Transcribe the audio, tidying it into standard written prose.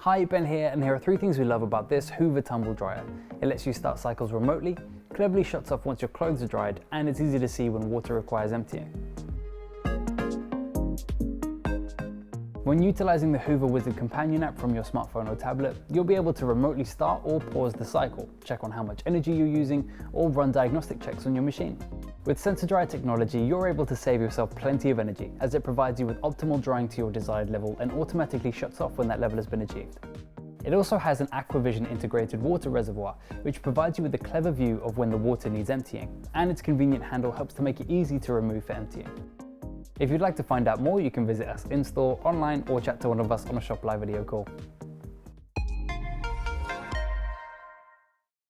Hi, Ben here, and here are 3 things we love about this Hoover tumble dryer. It lets you start cycles remotely, cleverly shuts off once your clothes are dried, and it's easy to see when water requires emptying. When utilizing the Hoover Wizard companion app from your smartphone or tablet, you'll be able to remotely start or pause the cycle, check on how much energy you're using, or run diagnostic checks on your machine. With sensor dryer technology, you're able to save yourself plenty of energy, as it provides you with optimal drying to your desired level and automatically shuts off when that level has been achieved. It also has an Aquavision integrated water reservoir, which provides you with a clever view of when the water needs emptying, and its convenient handle helps to make it easy to remove for emptying. If you'd like to find out more, you can visit us in-store, online, or chat to one of us on a Shop Live video call.